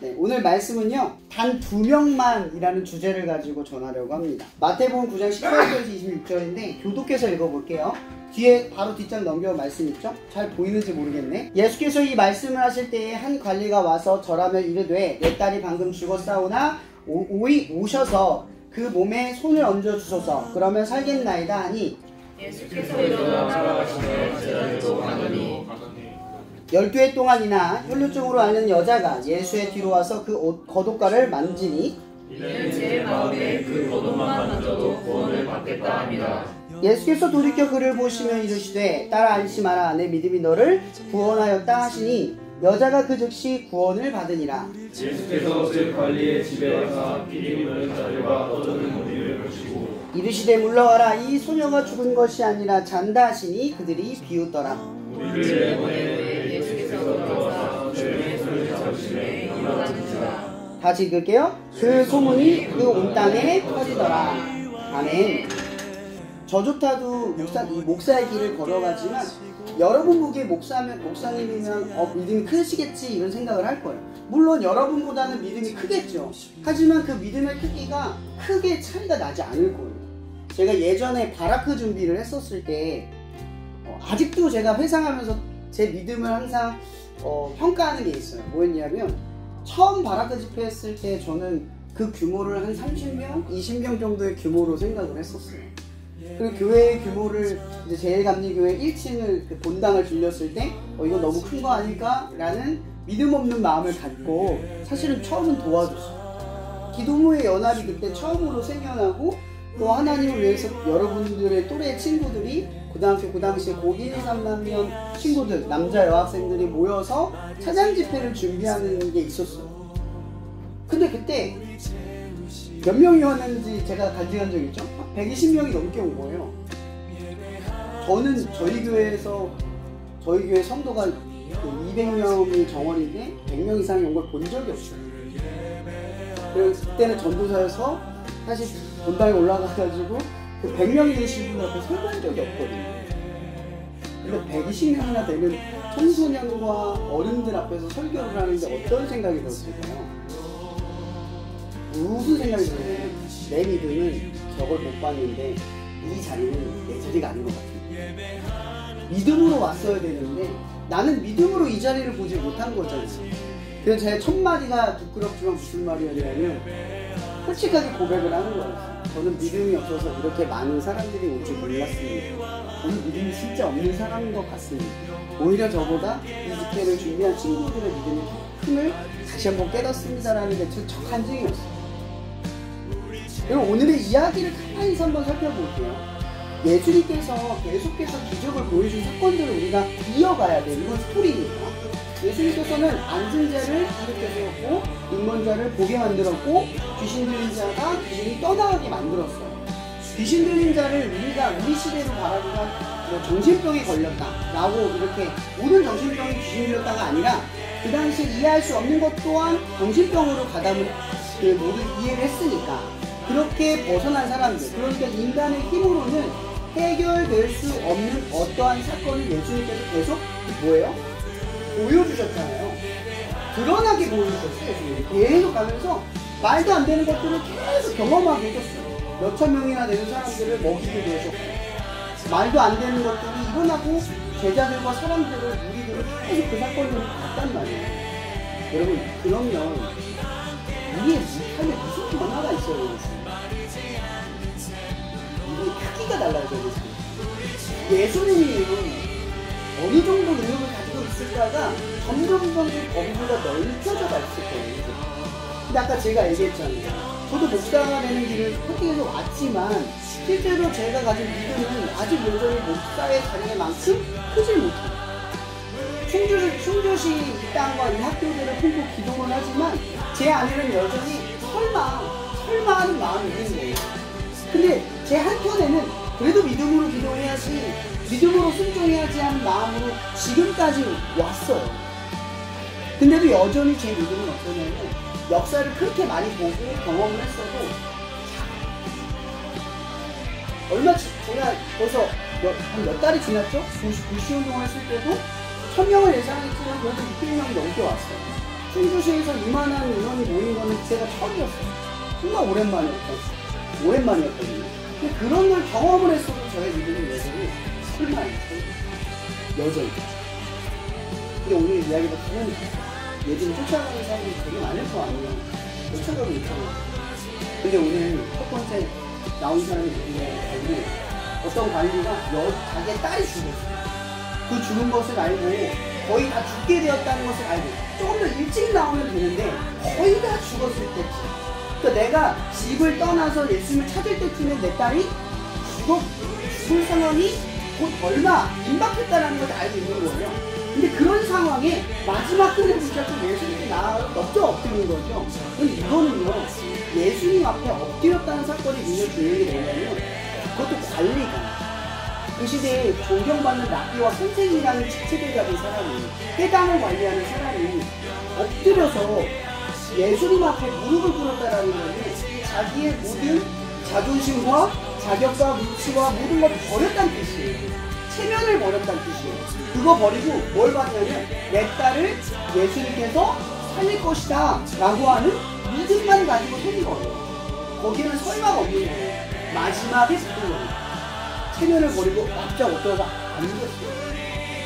네, 오늘 말씀은요 단 2명만이라는 주제를 가지고 전하려고 합니다. 마태복음 9장 18절에서 26절인데 교독해서 읽어볼게요. 뒤에 바로 뒷장 넘겨 말씀 있죠? 잘 보이는지 모르겠네. 예수께서 이 말씀을 하실 때에 한 관리가 와서 절하며 이르되 내 딸이 방금 죽었사오나 오셔서 그 몸에 손을 얹어 주소서. 그러면 살겠나이다 하니 예수께서 일어나 따라가시며 제자들도 가더니 12해 동안이나 혈루증으로 앓는 여자가 예수의 뒤로 와서 그 옷 겉옷가를 만지니 이는 제 마음에 그 겉옷만 만져도 구원을 받겠다 합니다. 예수께서 돌이켜 그를 보시며 이르시되 딸아 안심하라 내 믿음이 너를 구원하였다 하시니 여자가 그 즉시 구원을 받으니라. 예수께서 그 관리의 집에 가서 피리 부는 자들과 떠드는 무리를 보시고 이르시되 물러가라 이 소녀가 죽은 것이 아니라 잔다 하시니 그들이 비웃더라. 우리를 내보내 예수께서 들어와서 주님의 손을 잡으시매 일어나시니라. 다시 읽을게요. 그 소문이 그 온 땅에 퍼지더라. 아멘. 저조차도 목사의 길을 걸어가지만 여러분 보기에 목사님이면 믿음이 크시겠지 이런 생각을 할 거예요. 물론 여러분보다는 믿음이 크겠죠. 하지만 그 믿음의 크기가 크게 차이가 나지 않을 거예요. 제가 예전에 바라크 준비를 했었을 때 아직도 제가 회상하면서 제 믿음을 항상 평가하는 게 있어요. 뭐였냐면 처음 바라크 집회 했을 때 저는 그 규모를 한 30명, 20명 정도의 규모로 생각을 했었어요. 그리고 교회의 규모를 이제 제일감리교회 1층을 그 본당을 빌렸을 때 이거 너무 큰 거 아닐까? 라는 믿음 없는 마음을 갖고 사실은 처음은 도와줬어요. 기도모의 연합이 그때 처음으로 생겨나고 또 하나님을 위해서 여러분들의 또래 친구들이 고등학교 그 당시에 고 1, 2, 3학년 친구들 남자 여학생들이 모여서 차장 집회를 준비하는 게 있었어요. 근데 그때 몇 명이 왔는지 제가 간증한 적 있죠? 120명이 넘게 온 거예요. 저는 저희 교회 성도가 200명이 정원인데 100명 이상이 온 걸 본 적이 없어요. 그래서 그때는 전도사여서 사실 본당에 올라가가지고 그 100명이 되신 분 앞에 설교한 적이 없거든요. 근데 120명이나 되는 청소년과 어른들 앞에서 설교를 하는데 어떤 생각이 들었을까요? 무슨 생각이 들었냐면 내 믿음은 저걸 못 봤는데 이 자리는 내 자리가 아닌 것 같아요. 믿음으로 왔어야 되는데 나는 믿음으로 이 자리를 보지 못한 거잖아요. 그래서 제 첫 마디가 부끄럽지만 무슨 말이었냐면 솔직하게 고백을 하는 거였어요. 저는 믿음이 없어서 이렇게 많은 사람들이 올 줄 몰랐습니다. 저는 믿음이 진짜 없는 사람인 것 같습니다. 오히려 저보다 이 집회를 준비한 친구들의 믿음의 힘을 다시 한번 깨닫습니다라는 게 첫 간증이었어요. 그리고 오늘의 이야기를 가만히 한번 살펴볼게요. 예수님께서 계속해서 기적을 보여준 사건들을 우리가 이어가야 돼요. 이건 스토리니까. 예수님께서는 앉은 자를 일으켜 세웠고 인문자를 보게 만들었고 귀신 들린 자가 귀신이 떠나가게 만들었어요. 귀신 들린 자를 우리 시대로 바라보면 정신병에 걸렸다 라고 이렇게 모든 정신병이 귀신 들렸다가 아니라 그 당시에 이해할 수 없는 것 또한 정신병으로 모두 이해를 했으니까 그렇게 벗어난 사람들, 그러니까 인간의 힘으로는 해결될 수 없는 어떠한 사건을 예수님께서 계속 뭐예요? 보여주셨잖아요. 드러나게 보여주셨어요. 계속 가면서 말도 안 되는 것들을 계속 경험하게 해줬어요. 몇천 명이나 되는 사람들을 먹이기도 해줬고 말도 안 되는 것들이 일어나고 제자들과 무리들을 계속 그 사건을 봤단 말이에요. 여러분 그러면 우리의 삶에 무슨 변화가 있어요? 이 크기가 달라져요. 예수님이 어느 정도 능력을 가지고 있을까가 점점 범위가 넓혀져 갔을 거예요. 근데 아까 제가 얘기했잖아요. 저도 목사가 되는 길을 포기해서 왔지만 실제로 제가 가진 믿음은 아직 여전히 목사의 자리만큼 크질 못해요. 충주시 이 땅과 이 학교들을 품고 기도를 하지만 제 안에는 여전히 설마 하는 마음이 있는 거예요. 근데 제 한켠에는 그래도 믿음으로 기도해야지, 믿음으로 순종해야지 하는 마음으로 지금까지 왔어요. 근데도 여전히 제 믿음은 어떠냐면 역사를 그렇게 많이 보고 경험을 했어도 제가 벌써 한 몇 달이 지났죠? 불시운동을 했을 때도 1000명을 예상했지만 그래도 600명이 넘게 왔어요. 충주시에서 이만한 인원이 모인 거는 제가 처음이었어요. 정말 오랜만이었거든요. 근데 그런 걸 경험을 했어도 저의 믿음은 여전히 설마 여전히. 근데 오늘 이야기가 보면 예전에 쫓아가는 사람들이 되게 많을 거 아니에요. 쫓아가고 있잖아요. 근데 오늘 첫 번째 나온 사람이 누구냐고 어떤 관리가 자기의 딸이 죽었어요. 그 죽은 것을 알고 거의 다 죽게 되었다는 것을 알고 조금 더 일찍 나오면 되는데 거의 다 죽었을 때쯤, 그러니까 내가 집을 떠나서 예수님을 찾을 때쯤에 내 딸이 죽을 상황이 곧 얼마 임박했다는 걸 알고 있는 거예요. 근데 그런 상황에 마지막 끈을 붙잡고 예수님이 엎드려 엎드리는 거죠. 근데 이거는요, 예수님 앞에 엎드렸다는 사건이 굉장히 중요한 게 뭐냐면, 그것도 관리가 그 시대에 존경받는 랍비와 선생이라는 직책을 가진 사람이, 회당을 관리하는 사람이 엎드려서 예수님 앞에 무릎을 꿇었다라는 것은 자기의 모든 자존심과 자격과 위치와 모든 걸 버렸다는 뜻이에요. 체면을 버렸다는 뜻이에요. 그거 버리고 뭘 받냐면 내 딸을 예수님께서 살릴 것이다 라고 하는 믿음만 가지고 서는 거예요. 거기에는 설마가 없는 거예요. 마지막에 붙은 거예요. 체면을 버리고 납작 엎드려서 안 죽었어요.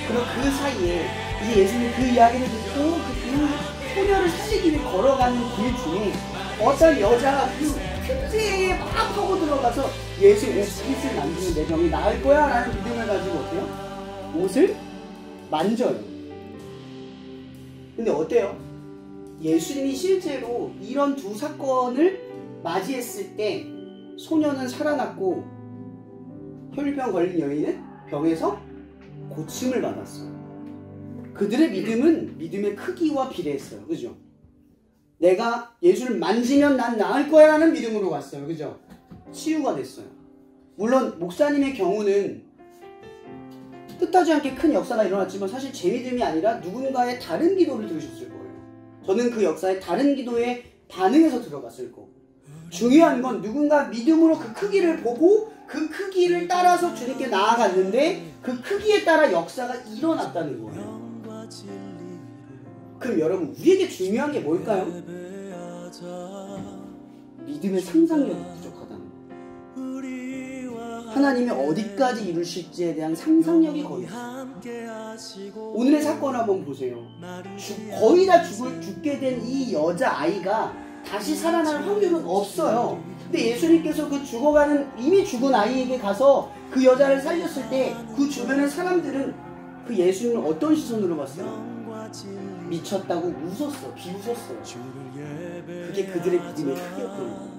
그럼 그 사이에 이제 예수님 그 이야기를 듣고 그 소녀를 살리기 위해 걸어가는 길 중에 어떤 여자가 그 틈새에 막 파고 들어가서 예수의 옷깃을 만지면 내 병이 나을 거야 라는 믿음을 가지고 어때요? 옷을 만져요. 근데 어때요? 예수님이 실제로 이런 두 사건을 맞이했을 때 소녀는 살아났고 혈류병 걸린 여인은 병에서 고침을 받았어요. 그들의 믿음은 믿음의 크기와 비례했어요. 그죠? 내가 예수를 만지면 난 나을 거야 라는 믿음으로 갔어요. 그죠? 치유가 됐어요. 물론 목사님의 경우는 뜻하지 않게 큰 역사가 일어났지만 사실 제 믿음이 아니라 누군가의 다른 기도를 들으셨을 거예요. 저는 그 역사의 다른 기도에 반응해서 들어갔을 거고, 중요한 건 누군가 믿음으로 그 크기를 보고 그 크기를 따라서 주님께 나아갔는데 그 크기에 따라 역사가 일어났다는 거예요. 그럼 여러분, 우리에게 중요한 게 뭘까요? 믿음의 상상력이 부족하다는 거예요. 하나님이 어디까지 이루실지에 대한 상상력이 거의 없어요. 오늘의 사건 한번 보세요. 거의 다 죽게 된 이 여자아이가 다시 살아날 확률은 없어요. 근데 예수님께서 그 이미 죽은 아이에게 가서 그 여자를 살렸을 때 그 주변의 사람들은 그 예수님을 어떤 시선으로 봤어요? 미쳤다고 웃었어. 비웃었어요. 그게 그들의 믿음의 크기였거든요.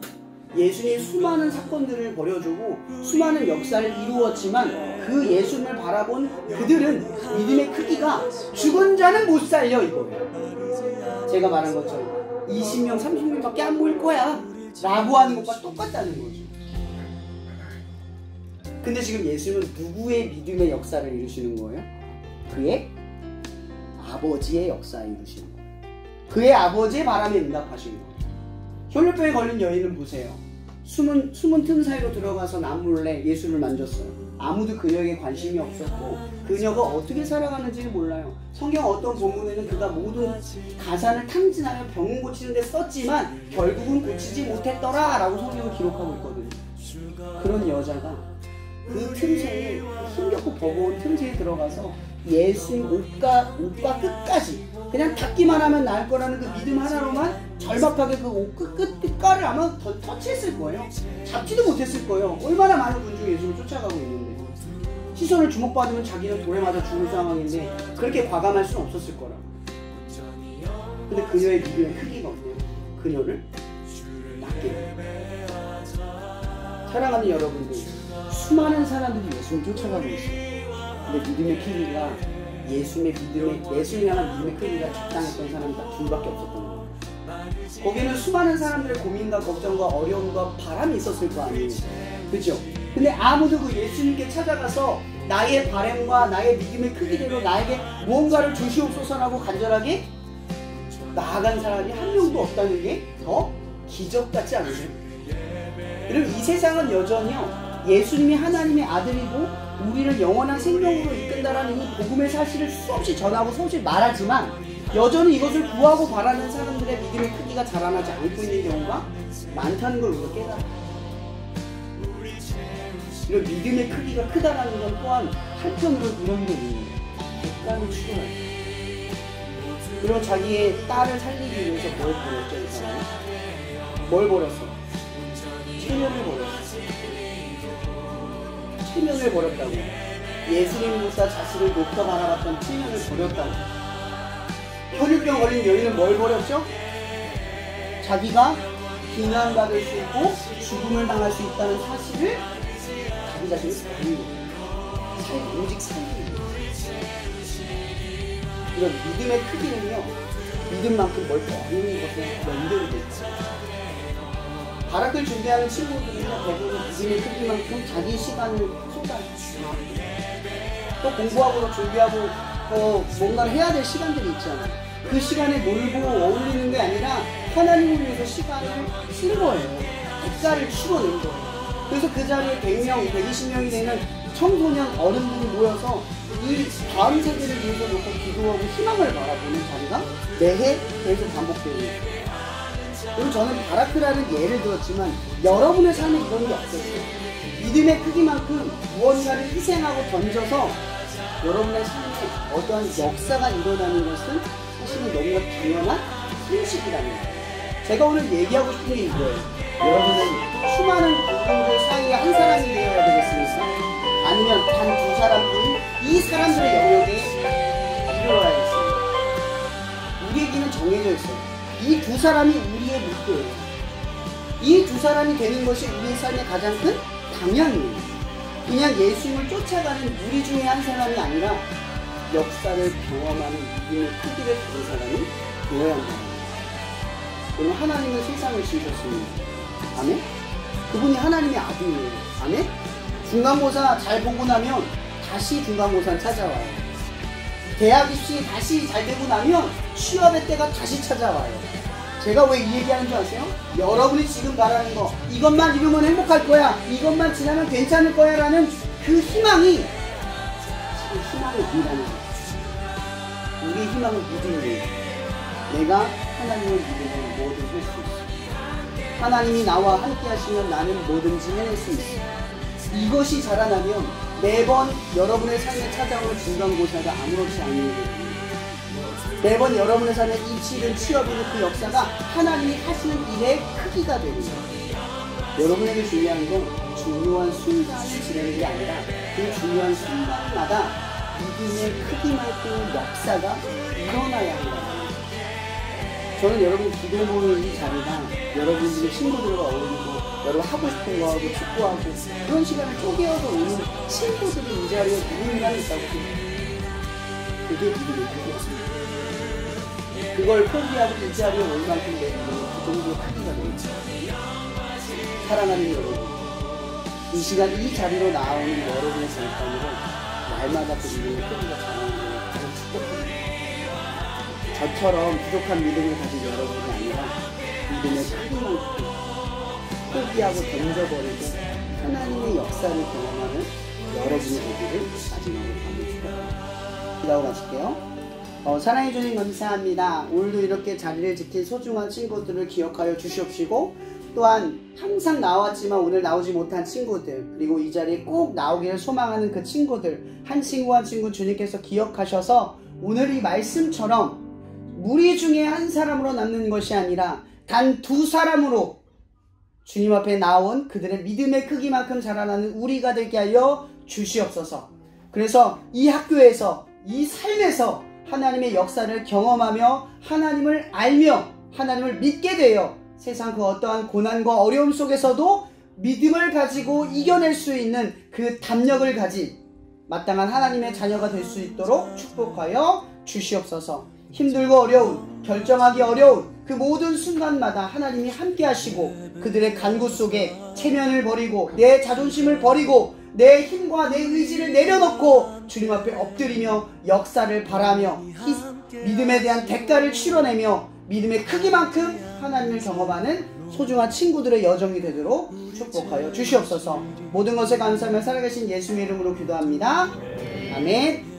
예수님의 수많은 사건들을 벌여주고 수많은 역사를 이루었지만 그 예수님을 바라본 그들은 믿음의 크기가 죽은 자는 못 살려 이거예요. 제가 말한 것처럼 20명 30명밖에 안 모일 거야 라고 하는 것과 똑같다는 거죠. 근데 지금 예수님은 누구의 믿음의 역사를 이루시는 거예요? 그의 아버지의 역사를 이루시는 거예요. 그의 아버지의 바람에 응답하신 거예요. 혈류병에 걸린 여인은 보세요. 숨은 틈 사이로 들어가서 남몰래 예수를 만졌어요. 아무도 그녀에게 관심이 없었고 그녀가 어떻게 살아가는지를 몰라요. 성경 어떤 본문에는 그가 모든 가산을 탕진하여 병을 고치는 데 썼지만 결국은 고치지 못했더라 라고 성경을 기록하고 있거든요. 그런 여자가 그 틈새에, 힘겹고 버거운 틈새에 들어가서 예수님 옷과 끝까지 그냥 닿기만 하면 나을 거라는 그 믿음 하나로만 절박하게 그 옷 끝깔을 아마 터치했을 거예요. 잡지도 못했을 거예요. 얼마나 많은 군중이 예수를 쫓아가고 있는데 시선을 주목받으면 자기는 돌에 맞아 죽을 상황인데 그렇게 과감할 수는 없었을 거라. 근데 그녀의 믿음의 크기가 없네요. 그녀를 낫게 해요. 사랑하는 여러분들, 수많은 사람들이 예수를 쫓아가고 있어요. 근데 믿음의 크기가 예수님 향한 믿음의 크기가 적당했던 사람이 딱 둘밖에 없었던 거예요. 거기는 수많은 사람들의 고민과 걱정과 어려움과 바람이 있었을 거 아니에요. 그죠? 근데 아무도 그 예수님께 찾아가서 나의 바람과 나의 믿음의 크기대로 나에게 무언가를 주시옵소서라고 간절하게 나아간 사람이 한 명도 없다는 게 더 기적 같지 않으세요? 여러분, 이 세상은 여전히요, 예수님이 하나님의 아들이고 우리를 영원한 생명으로 이끈다라는 이 복음의 사실을 수없이 전하고 수없이 말하지만 여전히 이것을 구하고 바라는 사람들의 믿음의 크기가 자라나지 않고 있는 경우가 많다는 걸 우리가 깨달아요. 이런 믿음의 크기가 크다는 건 또한 한편으로 이런 게 있는 거예요. 대가를 치러야 돼요. 그리고 자기의 딸을 살리기 위해서 뭘 버렸죠, 이 사람은? 뭘 버렸어? 체면을 버렸어. 체면을 버렸다고. 예수님보다 자신을 높여 바라봤던 체면을 버렸다고. 혈유병 걸린 여인은 뭘 버렸죠? 자기가 비난받을 수 있고 죽음을 당할 수 있다는 사실을 자기 자신을 버린 거예요. 오직 살리는 거예요. 이런 믿음의 크기는요, 믿음만큼 뭘 버리는 것에 연결이 되어 있어요. 발악을 준비하는 친구들은요, 대부분 믿음의 크기만큼 자기 시간을 쏟아요. 또 공부하고 준비하고 뭔가를 해야 될 시간들이 있잖아요. 그 시간에 놀고 어울리는 게 아니라 하나님을 위해서 시간을 쓴 거예요. 대가를 치러낸 거예요. 그래서 그 자리에 100명, 120명이 되는 청소년 어른들이 모여서 이 다음 세대를 위해서 놓고 기도하고 희망을 바라보는 자리가 매해 계속 반복되는 거예요. 그리고 저는 바라크라는 예를 들었지만 여러분의 삶에 이런 게 없었어요. 믿음의 크기만큼 무언가를 희생하고 던져서 여러분의 삶에 어떠한 역사가 일어나는 것은 사실은 너무나 당연한 현실이라는 거예요. 제가 오늘 얘기하고 싶은 게 이거예요. 여러분은 수많은 분들 사이에 한 사람이 되어야 되겠습니까? 아니면 단 두 사람뿐인 이 사람들의 영역에 이르러야겠습니다. 우리에게는 정해져 있어요. 이 두 사람이 우리의 목표예요. 이 두 사람이 되는 것이 우리의 삶의 가장 큰 방향이에요. 그냥 예수님을 쫓아가는 무리 중에 한 사람이 아니라 역사를 경험하는 믿음의 크기를 가진 사람이 되어야 한다. 그러면 하나님은 세상을 지으셨습니다. 아멘? 그분이 하나님의 아들이에요. 아멘? 중간고사 잘 보고 나면 다시 중간고사는 찾아와요. 대학 입시 다시 잘 되고 나면 취업의 때가 다시 찾아와요. 제가 왜 이 얘기하는 줄 아세요? 여러분이 지금 바라는 거, 이것만 이루면 행복할 거야, 이것만 지나면 괜찮을 거야 라는 그 희망이 사실 희망이 아니라는 거예요. 우리의 희망은 믿음이에요. 내가 하나님을 믿으면 뭐든 할 수 있어. 하나님이 나와 함께 하시면 나는 뭐든지 해낼 수 있어. 이것이 자라나면 매번 여러분의 삶에 찾아오는 중간고사가 아무렇지 않은 일입니다. 매번 여러분의 삶에 입시든 취업이든 그 역사가 하나님이 하시는 일의 크기가 되는 거예요. 여러분에게 중요한 건 중요한 순간을 지내는 게 아니라 그 중요한 순간마다 믿음의 크기만큼 역사가 일어나야 한다. 저는 여러분 기도 모임 이 자리가 여러분들의 친구들과 어울리고 여러분 하고 싶은 거 하고 축구하고 그런 시간을 쪼개어서 오는 친구들이 이 자리에 누군가는 있다고 생각해요. 그게 믿음의 크기였습니다. 그걸 포기하고 이 자리에 올 만큼 되는 그 정도의 크기가 됩니다. 사랑하는 여러분, 이 시간 이 자리로 나오는 여러분의 잠깐으로 날마다 그 믿음의 크기가 자라는 걸 가장 축복합니다. 저처럼 부족한 믿음을 가진 여러분이 아니라 믿음의 크기만큼 포기하고 던져버리고 하나님의 역사를 경험하는 여러분이 되기를 마지막으로 바라봅니다. 기도하고 마칠게요. 사랑해 주님 감사합니다. 오늘도 이렇게 자리를 지킨 소중한 친구들을 기억하여 주시옵시고 또한 항상 나왔지만 오늘 나오지 못한 친구들 그리고 이 자리에 꼭 나오기를 소망하는 그 친구들 한 친구 한 친구 주님께서 기억하셔서 오늘 이 말씀처럼 무리 중에 한 사람으로 남는 것이 아니라 단 두 사람으로 주님 앞에 나온 그들의 믿음의 크기만큼 자라나는 우리가 되게 하여 주시옵소서. 그래서 이 학교에서 이 삶에서 하나님의 역사를 경험하며 하나님을 알며 하나님을 믿게 되어 세상 그 어떠한 고난과 어려움 속에서도 믿음을 가지고 이겨낼 수 있는 그 담력을 가진 마땅한 하나님의 자녀가 될 수 있도록 축복하여 주시옵소서. 힘들고 어려운, 결정하기 어려운 그 모든 순간마다 하나님이 함께 하시고 그들의 간구 속에 체면을 버리고 내 자존심을 버리고 내 힘과 내 의지를 내려놓고 주님 앞에 엎드리며 역사를 바라며 믿음에 대한 대가를 치러내며 믿음의 크기만큼 하나님을 경험하는 소중한 친구들의 여정이 되도록 축복하여 주시옵소서. 모든 것에 감사하며 살아계신 예수님의 이름으로 기도합니다. 아멘.